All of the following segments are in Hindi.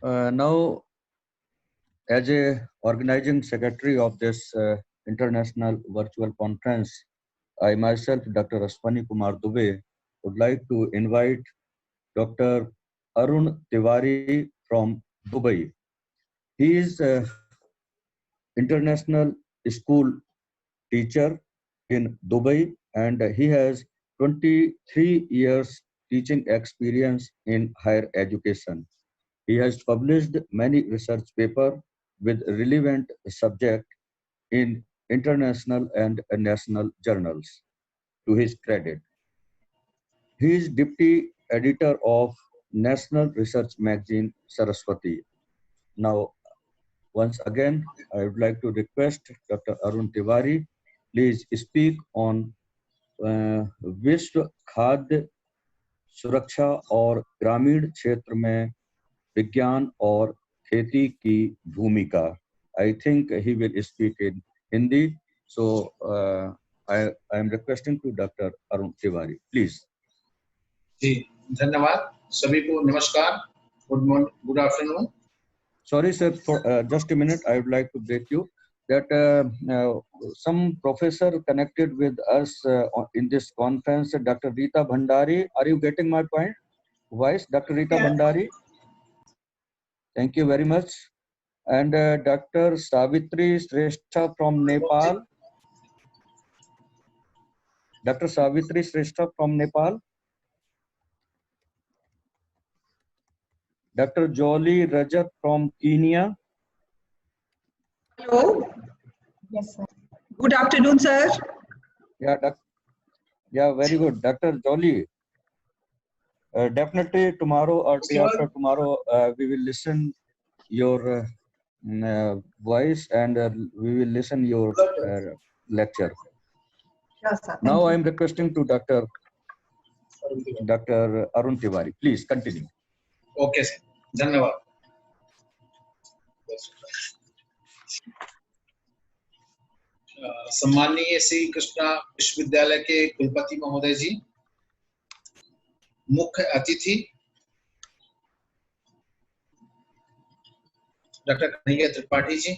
Now, as a organizing secretary of this international virtual conference, I myself, Dr. Ashwani Kumar Dubey, would like to invite Dr. Arun Tiwari from Dubai. He is international school teacher in Dubai, and he has 23 years teaching experience in higher education. He has published many research papers with relevant subject in international and national journals. To his credit, he is deputy editor of National Research Magazine Saraswati. Now, once again, I would like to request Dr. Arun Tiwari, please speak on विश्व खाद्य सुरक्षा और ग्रामीण क्षेत्र में विज्ञान और खेती की भूमिका. I think he will speak in Hindi. So I am requesting to Dr. Arun Tiwari, please. जी, धन्यवाद. सभी को नमस्कार. Good afternoon. Sorry, sir, for just a minute. I would like to break you. That some professor connected with us in this conference, Dr. Rita Bhandari. Are you getting my point? Voice, Dr. Rita Bhandari. Thank you very much. And Dr. Savitri Shrestha from Nepal. Dr. Savitri Shrestha from Nepal. Dr. Jolly Rajat from Kenya. Hello. Yes, sir. Good afternoon, sir. Yeah, very good. Dr. Jolly, definitely tomorrow or day after tomorrow, we will listen your voice and we will listen your lecture. Yes, sir. Now I am requesting to Dr. Arun Tiwari. Please continue. Okay, sir. धन्यवाद. सम्माननीय श्री कृष्णा विश्वविद्यालय के कुलपति महोदय जी, मुख्य अतिथि डॉक्टर कन्हैया त्रिपाठी जी,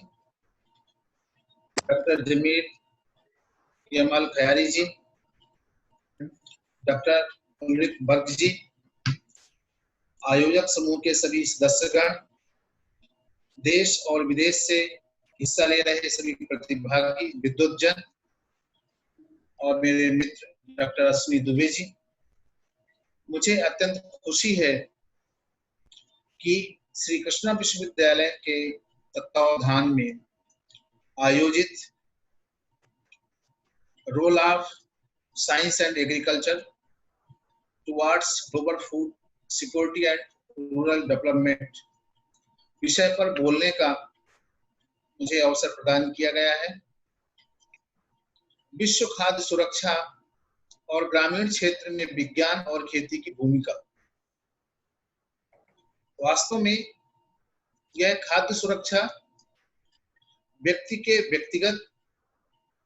डॉक्टर जमीर यमल खयारी जी, डॉक्टर अमृत बर्ग जी, आयोजक समूह के सभी सदस्यगण, देश और विदेश से हिस्सा ले रहे सभी प्रतिभागी विद्वतजन और मेरे मित्र डॉक्टर अश्विनी दुबे जी, मुझे अत्यंत खुशी है कि श्री कृष्णा विश्वविद्यालय के तत्वावधान में आयोजित role of science and agriculture towards global food security and rural development विषय पर बोलने का मुझे अवसर प्रदान किया गया है. विश्व खाद्य सुरक्षा और ग्रामीण क्षेत्र में विज्ञान और खेती की भूमिका. वास्तव में यह खाद्य सुरक्षा व्यक्ति के व्यक्तिगत,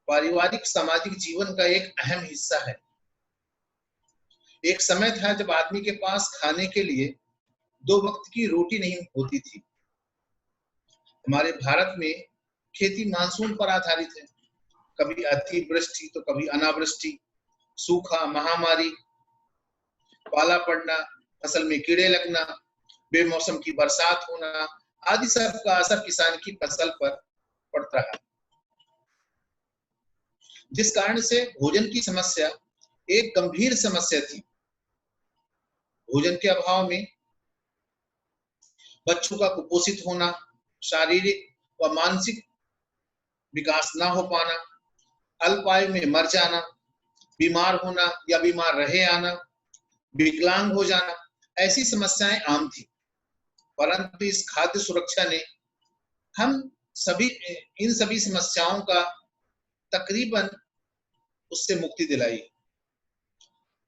पारिवारिक, सामाजिक जीवन का एक अहम हिस्सा है. एक समय था जब आदमी के पास खाने के लिए 2 वक्त की रोटी नहीं होती थी. हमारे भारत में खेती मानसून पर आधारित है. कभी अतिवृष्टि तो कभी अनावृष्टि, सूखा, महामारी, पाला पड़ना, फसल में कीड़े लगना, बेमौसम की बरसात होना आदि सब का असर किसान की फसल पर पड़ता है, जिस कारण से भोजन की समस्या एक गंभीर समस्या थी. भोजन के अभाव में बच्चों का कुपोषित होना, शारीरिक व मानसिक विकास न हो पाना, अल्पायु में मर जाना, बीमार होना या बीमार रहे आना, विकलांग हो जाना, ऐसी समस्याएं आम थी. परंतु इस खाद्य सुरक्षा ने इन सभी समस्याओं का तकरीबन उससे मुक्ति दिलाई.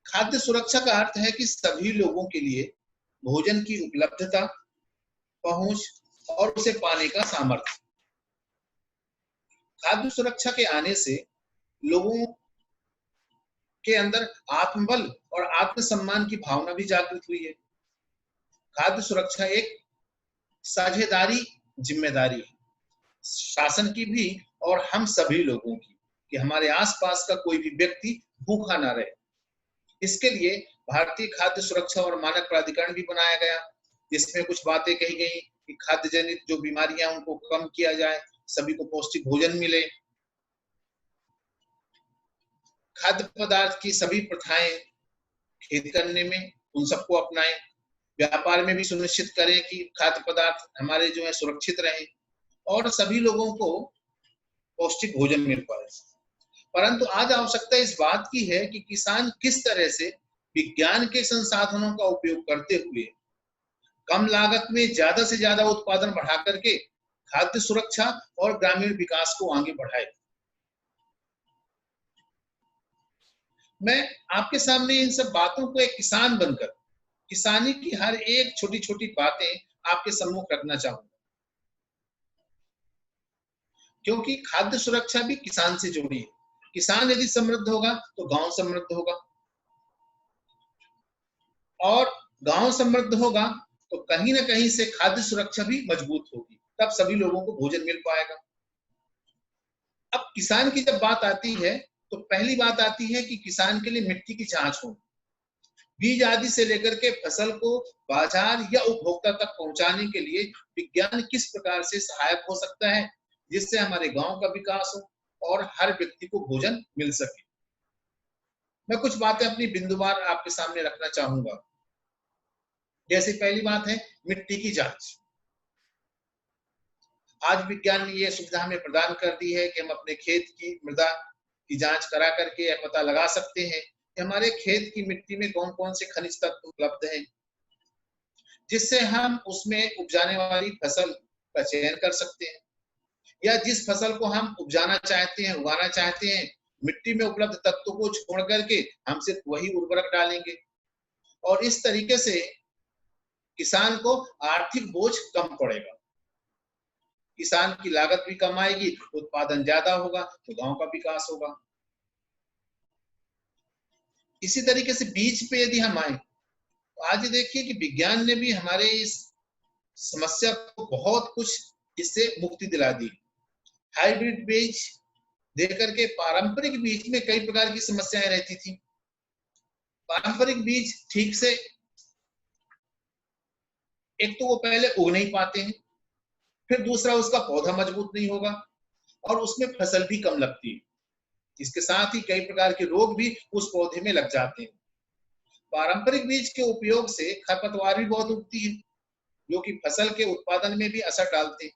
खाद्य सुरक्षा का अर्थ है कि सभी लोगों के लिए भोजन की उपलब्धता, पहुंच और उसे पाने का सामर्थ्य. खाद्य सुरक्षा के आने से लोगों के अंदर आत्मबल और आत्मसम्मान की भावना भी जागृत हुई है. खाद्य सुरक्षा एक साझेदारी जिम्मेदारी है, शासन की भी और हम सभी लोगों की, कि हमारे आसपास का कोई भी व्यक्ति भूखा ना रहे। इसके लिए भारतीय खाद्य सुरक्षा और मानक प्राधिकरण भी बनाया गया, जिसमें कुछ बातें कही गई कि खाद्य जनित जो बीमारियां हैं उनको कम किया जाए, सभी को पौष्टिक भोजन मिले, खाद्य पदार्थ की सभी प्रथाएं खेती करने में उन सबको अपनाएं, व्यापार में भी सुनिश्चित करें कि खाद्य पदार्थ हमारे जो है सुरक्षित रहें और सभी लोगों को पौष्टिक भोजन मिल पाए। परंतु आज आवश्यकता इस बात की है कि किसान किस तरह से विज्ञान के संसाधनों का उपयोग करते हुए कम लागत में ज्यादा से ज्यादा उत्पादन बढ़ा करके खाद्य सुरक्षा और ग्रामीण विकास को आगे बढ़ाए। मैं आपके सामने इन सब बातों को एक किसान बनकर किसानी की हर एक छोटी छोटी बातें आपके सम्मुख रखना चाहूंगा, क्योंकि खाद्य सुरक्षा भी किसान से जुड़ी है। किसान यदि समृद्ध होगा तो गांव समृद्ध होगा, और गांव समृद्ध होगा तो कहीं ना कहीं से खाद्य सुरक्षा भी मजबूत होगी, तब सभी लोगों को भोजन मिल पाएगा। अब किसान की जब बात आती है तो पहली बात आती है कि किसान के लिए मिट्टी की जांच हो, बीज आदि से लेकर के फसल को बाजार या उपभोक्ता तक पहुंचाने के लिए विज्ञान किस प्रकार से सहायक हो सकता है, जिससे हमारे गांव का विकास हो और हर व्यक्ति को भोजन मिल सके। मैं कुछ बातें अपनी बिंदुवार आपके सामने रखना चाहूंगा। जैसे पहली बात है मिट्टी की जांच। आज विज्ञान ने यह सुविधा हमें प्रदान कर दी है कि हम अपने खेत की मृदा की जांच करा करके यह पता लगा सकते हैं कि हमारे खेत की मिट्टी में कौन कौन से खनिज तत्व उपलब्ध हैं, जिससे हम उसमें उपजाने वाली फसल का चयन कर सकते हैं, या जिस फसल को हम उपजाना चाहते हैं, उगाना चाहते हैं, मिट्टी में उपलब्ध तत्वों को छोड़ करके हम सिर्फ वही उर्वरक डालेंगे, और इस तरीके से किसान को आर्थिक बोझ कम पड़ेगा, किसान की लागत भी कम आएगी, उत्पादन ज्यादा होगा तो गांव का विकास होगा। इसी तरीके से बीज पे यदि हम आए तो आज देखिए कि विज्ञान ने भी हमारे इस समस्या को बहुत कुछ इससे मुक्ति दिला दी। हाइब्रिड बीज देकर के पारंपरिक बीज में कई प्रकार की समस्याएं रहती थी। पारंपरिक बीज ठीक से एक तो वो पहले उग नहीं पाते हैं, फिर दूसरा उसका पौधा मजबूत नहीं होगा और उसमें फसल भी कम लगती है। इसके साथ ही कई प्रकार के रोग भी उस पौधे में लग जाते हैं। पारंपरिक बीज के उपयोग से खरपतवार भी बहुत उगती है, जो कि फसल के उत्पादन में भी असर डालते हैं।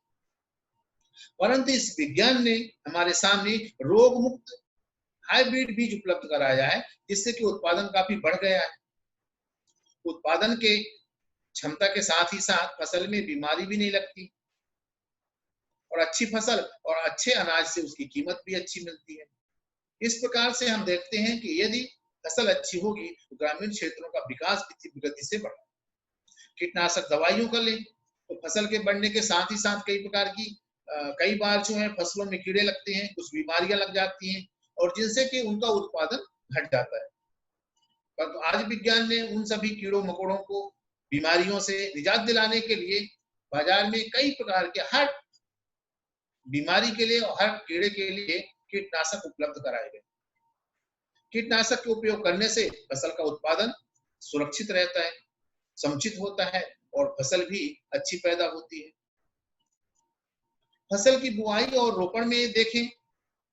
परंतु इस विज्ञान ने हमारे सामने रोग मुक्त हाइब्रिड बीज उपलब्ध कराया है, जिससे कि उत्पादन काफी बढ़ गया है। उत्पादन के क्षमता के साथ ही साथ फसल में बीमारी भी नहीं लगती, और अच्छी फसल और अच्छे अनाज से उसकी कीमत भी अच्छी मिलती है। इस प्रकार से हम देखते हैं कि यदि फसल अच्छी होगी तो ग्रामीण क्षेत्रों का विकास भी तीव्र गति से बढ़ा। कीटनाशक दवाइयों का लें तो फसल के बढ़ने के साथ ही साथ कई बार जो है फसलों में कीड़े लगते हैं, कुछ बीमारियां लग जाती हैं, और जिनसे कि उनका उत्पादन घट जाता है। परंतु आज विज्ञान ने उन सभी कीड़ों मकोड़ों को बीमारियों से निजात दिलाने के लिए बाजार में कई प्रकार के हर बीमारी के लिए और हर कीड़े के लिए कीटनाशक उपलब्ध कराए गए। कीटनाशक के उपयोग करने से फसल का उत्पादन सुरक्षित रहता है, समुचित होता है और फसल भी अच्छी पैदा होती है। फसल की बुआई और रोपण में देखें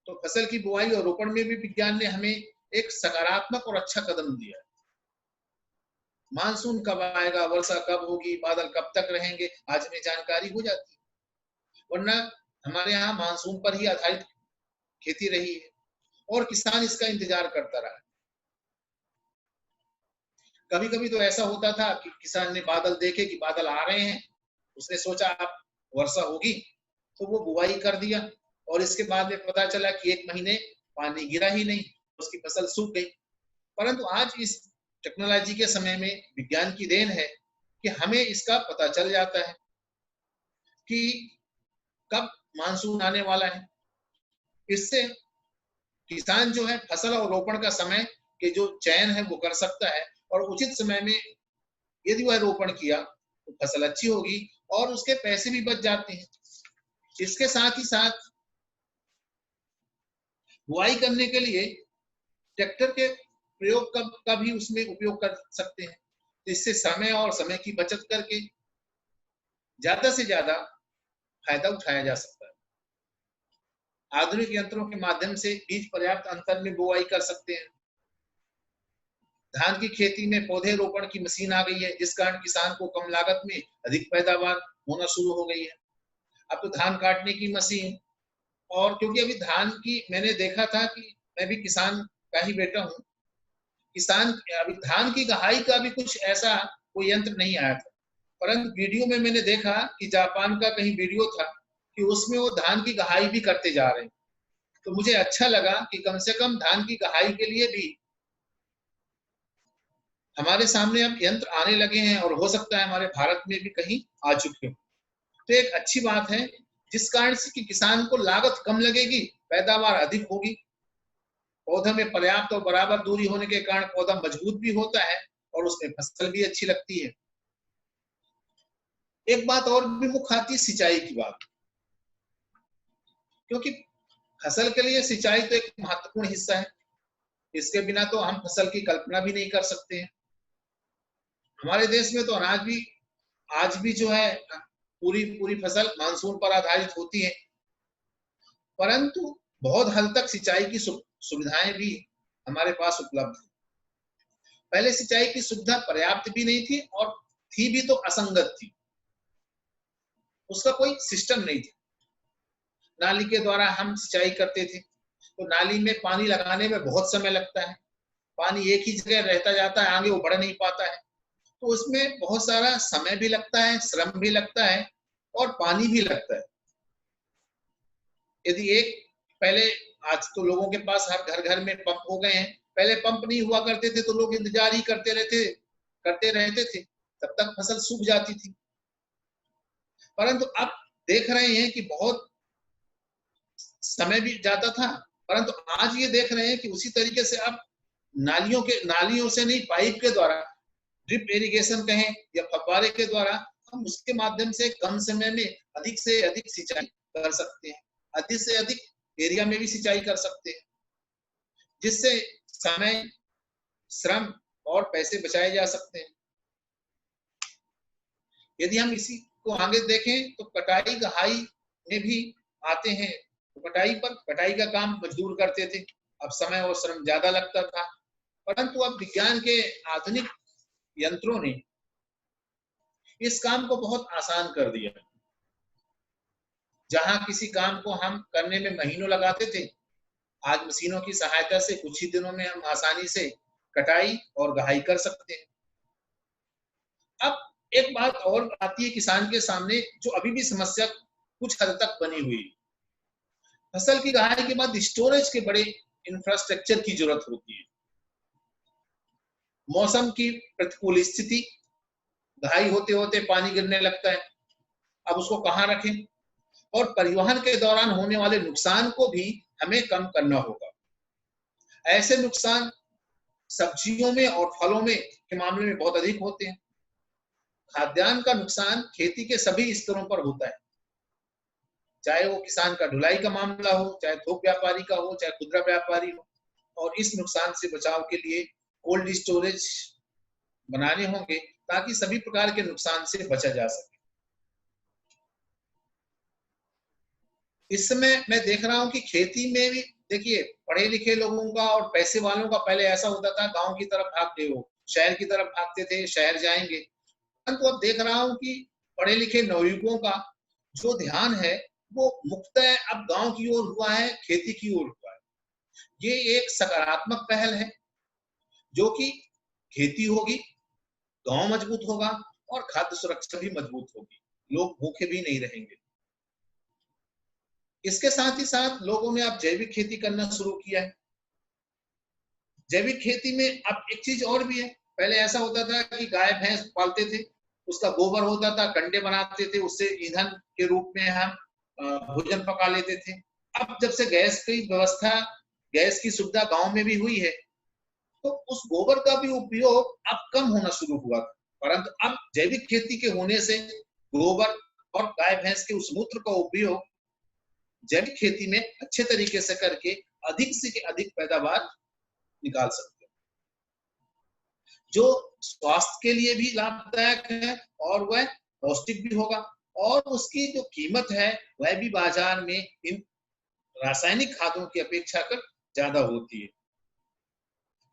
तो फसल की बुआई और रोपण में भी विज्ञान ने हमें एक सकारात्मक और अच्छा कदम दिया। मानसून कब आएगा, वर्षा कब होगी, बादल कब तक रहेंगे, आज में जानकारी हो जाती है। वरना हमारे यहाँ मानसून पर ही आधारित खेती रही है और किसान इसका इंतजार करता रहा। कभी कभी तो ऐसा होता था कि किसान ने बादल देखे कि बादल आ रहे हैं, उसने सोचा अब वर्षा होगी तो वो बुआई कर दिया, और इसके बाद में पता चला कि 1 महीने पानी गिरा ही नहीं, उसकी फसल सूख गई। परंतु आज इस टेक्नोलॉजी के समय में विज्ञान की देन है कि हमें इसका पता चल जाता है कि कब मानसून आने वाला है। इससे किसान जो है फसल और रोपण का समय के जो चयन है वो कर सकता है, और उचित समय में यदि वह रोपण किया तो फसल अच्छी होगी और उसके पैसे भी बच जाते हैं। इसके साथ ही साथ बुआई करने के लिए ट्रैक्टर के प्रयोग का भी उसमें उपयोग कर सकते हैं। इससे समय और समय की बचत करके ज्यादा से ज्यादा फायदा उठाया जा सकता है। आधुनिक यंत्रों के माध्यम से बीज पर्याप्त अंतर में बुआई कर सकते हैं। धान की खेती में पौधे रोपण की मशीन आ गई है, जिस कारण किसान को कम लागत में अधिक पैदावार होना शुरू हो गई है। अब तो धान काटने की मशीन, और क्योंकि अभी धान की मैंने देखा था कि मैं भी किसान का ही बेटा हूँ, किसान अभी धान की गहाई का भी कुछ ऐसा कोई यंत्र नहीं आया था, परंतु वीडियो में मैंने देखा कि जापान का कहीं वीडियो था कि उसमें वो धान की गहाई भी करते जा रहे हैं। तो मुझे अच्छा लगा कि कम से कम धान की गहाई के लिए भी हमारे सामने अब यंत्र आने लगे हैं, और हो सकता है हमारे भारत में भी कहीं आ चुके हो। तो एक अच्छी बात है, जिस कारण से कि किसान को लागत कम लगेगी, पैदावार अधिक होगी। पौधे में पर्याप्त और बराबर दूरी होने के कारण पौधा मजबूत भी होता है और उसमें फसल भी अच्छी लगती है। एक बात और भी मुख्य आती है, सिंचाई की बात, क्योंकि फसल के लिए सिंचाई तो एक महत्वपूर्ण हिस्सा है। इसके बिना तो हम फसल की कल्पना भी नहीं कर सकते हैं। हमारे देश में तो अनाज भी आज भी जो है पूरी फसल मानसून पर आधारित होती है, परंतु बहुत हद तक सिंचाई की सुविधाएं भी हमारे पास उपलब्ध है। पहले सिंचाई की सुविधा पर्याप्त भी नहीं थी, और थी भी तो असंगत थी, उसका कोई सिस्टम नहीं था। नाली के द्वारा हम सिंचाई करते थे, तो नाली में पानी लगाने में बहुत समय लगता है, पानी एक ही जगह रहता जाता है, आगे वो बढ़ नहीं पाता है, तो उसमें बहुत सारा समय भी लगता है, श्रम भी लगता है और पानी भी लगता है। यदि पहले, आज तो लोगों के पास हर घर घर में पंप हो गए हैं, पहले पंप नहीं हुआ करते थे तो लोग इंतजार ही करते रहते थे, तब तक फसल सूख जाती थी। परंतु अब देख रहे हैं कि बहुत समय भी जाता था, परंतु आज ये देख रहे हैं कि उसी तरीके से अब नालियों से नहीं, पाइप के द्वारा, ड्रिप इरिगेशन कहें या फव्वारे के द्वारा, हम उसके माध्यम से कम समय में अधिक से अधिक सिंचाई कर सकते हैं, अधिक से अधिक एरिया में भी सिंचाई कर सकते हैं, जिससे समय, श्रम और पैसे बचाए जा सकते हैं। यदि हम इसी को आगे देखें तो कटाई गहाई में भी आते हैं, तो कटाई का काम मजदूर करते थे, अब समय और श्रम ज्यादा लगता था, परंतु अब विज्ञान के आधुनिक यंत्रों ने इस काम को बहुत आसान कर दिया। जहां किसी काम को हम करने में महीनों लगाते थे, आज मशीनों की सहायता से कुछ ही दिनों में हम आसानी से कटाई और गहाई कर सकते हैं। अब एक बात और आती है किसान के सामने, जो अभी भी समस्या कुछ हद तक बनी हुई है। फसल की गहाई के बाद स्टोरेज के बड़े इंफ्रास्ट्रक्चर की जरूरत होती है। मौसम की प्रतिकूल स्थिति, गहाई होते होते पानी गिरने लगता है, अब उसको कहाँ रखें, और परिवहन के दौरान होने वाले नुकसान को भी हमें कम करना होगा। ऐसे नुकसान सब्जियों में और फलों में के मामले में बहुत अधिक होते हैं। खाद्यान्न का नुकसान खेती के सभी स्तरों पर होता है, चाहे वो किसान का ढुलाई का मामला हो, चाहे थोक व्यापारी का हो, चाहे खुदरा व्यापारी हो, और इस नुकसान से बचाव के लिए कोल्ड स्टोरेज बनाने होंगे ताकि सभी प्रकार के नुकसान से बचा जा सके। इस समय मैं देख रहा हूं कि खेती में भी देखिए, पढ़े लिखे लोगों का और पैसे वालों का पहले ऐसा होता था, गांव की तरफ भागते हो, शहर की तरफ भागते थे, शहर जाएंगे, परंतु अब देख रहा हूं कि पढ़े लिखे नवयुवकों का जो ध्यान है वो मुख्यतः अब गांव की ओर हुआ है, खेती की ओर हुआ है। ये एक सकारात्मक पहल है, जो कि खेती होगी, गांव मजबूत होगा और खाद्य सुरक्षा भी मजबूत होगी, लोग भूखे भी नहीं रहेंगे। इसके साथ ही साथ लोगों ने अब जैविक खेती करना शुरू किया है। जैविक खेती में अब एक चीज और भी है, पहले ऐसा होता था कि गाय भैंस पालते थे, उसका गोबर होता था, कंडे बनाते थे, उससे ईंधन के रूप में हम भोजन पका लेते थे। अब जब से गैस की व्यवस्था, गैस की सुविधा गांव में भी हुई है, तो उस गोबर का भी उपयोग अब कम होना शुरू हुआ, परंतु अब जैविक खेती के होने से गोबर और गाय भैंस के उस मूत्र का उपयोग जैविक खेती में अच्छे तरीके से करके अधिक से अधिक पैदावार निकाल सकते हैं, जो स्वास्थ्य के लिए भी लाभदायक है और वह पौष्टिक भी होगा, और उसकी जो कीमत है वह भी बाजार में इन रासायनिक खादों की अपेक्षा कर ज्यादा होती है,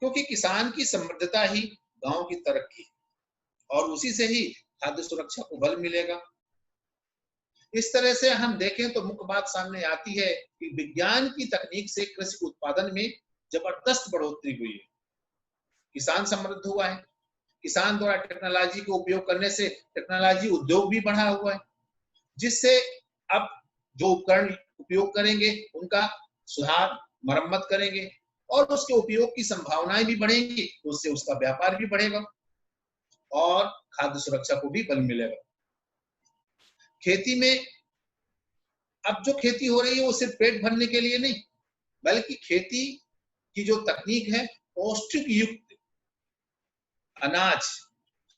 क्योंकि किसान की समृद्धता ही गांव की तरक्की है और उसी से ही खाद्य सुरक्षा को बल मिलेगा। इस तरह से हम देखें तो मुख्य बात सामने आती है कि विज्ञान की तकनीक से कृषि उत्पादन में जबरदस्त बढ़ोतरी हुई है, किसान समृद्ध हुआ है, किसान द्वारा टेक्नोलॉजी को उपयोग करने से टेक्नोलॉजी उद्योग भी बढ़ा हुआ है, जिससे अब जो उपकरण उपयोग करेंगे उनका सुधार मरम्मत करेंगे और उसके उपयोग की संभावनाएं भी बढ़ेंगी, तो उससे उसका व्यापार भी बढ़ेगा और खाद्य सुरक्षा को भी बल मिलेगा। खेती में अब जो खेती हो रही है वो सिर्फ पेट भरने के लिए नहीं, बल्कि खेती की जो तकनीक है पौष्टिक युक्त अनाज,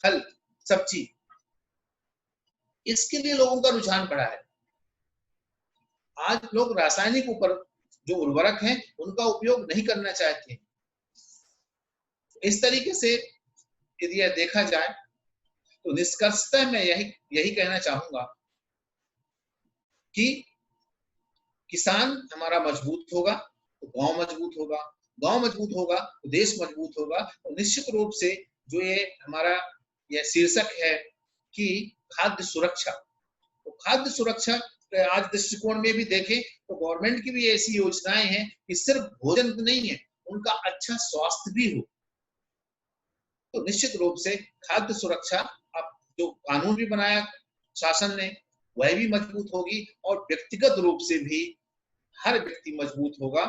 फल, सब्जी, इसके लिए लोगों का रुझान बढ़ा है। आज लोग रासायनिक ऊपर जो उर्वरक हैं उनका उपयोग नहीं करना चाहते। इस तरीके से यदि यह देखा जाए तो निष्कर्षतः मैं यही कहना चाहूंगा कि किसान हमारा मजबूत होगा तो गांव मजबूत होगा, गांव मजबूत होगा तो देश मजबूत होगा, और निश्चित रूप से जो ये हमारा यह शीर्षक है कि खाद्य सुरक्षा, तो खाद्य सुरक्षा आज दृष्टिकोण में भी देखें तो गवर्नमेंट की भी ऐसी योजनाएं हैं कि सिर्फ भोजन नहीं है, उनका अच्छा स्वास्थ्य भी हो। तो निश्चित रूप से खाद्य सुरक्षा अब जो कानून भी बनाया शासन ने वह भी मजबूत होगी और व्यक्तिगत रूप से भी हर व्यक्ति मजबूत होगा।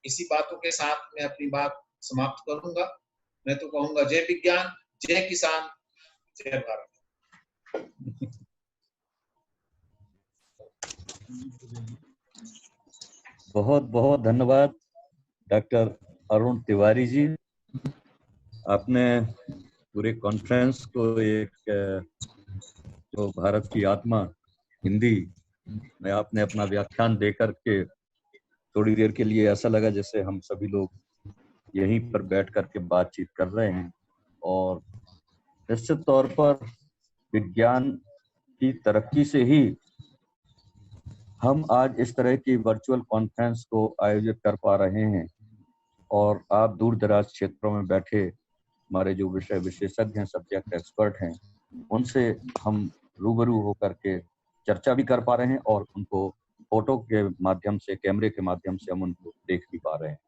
इसी बातों के साथ मैं अपनी बात समाप्त करूंगा। मैं तो कहूंगा जय विज्ञान, जय किसान, जय भारत। बहुत बहुत धन्यवाद डॉक्टर अरुण तिवारी जी। आपने पूरे कॉन्फ्रेंस को एक जो भारत की आत्मा हिंदी में आपने अपना व्याख्यान देकर के थोड़ी देर के लिए ऐसा लगा जैसे हम सभी लोग यहीं पर बैठ करके बातचीत कर रहे हैं। और निश्चित तौर पर विज्ञान की तरक्की से ही हम आज इस तरह की वर्चुअल कॉन्फ्रेंस को आयोजित कर पा रहे हैं, और आप दूर दराज क्षेत्रों में बैठे हमारे जो विषय विशेषज्ञ हैं, सब्जेक्ट एक्सपर्ट हैं, उनसे हम रूबरू होकर के चर्चा भी कर पा रहे हैं और उनको फोटो के माध्यम से, कैमरे के माध्यम से हम उनको देख भी पा रहे हैं।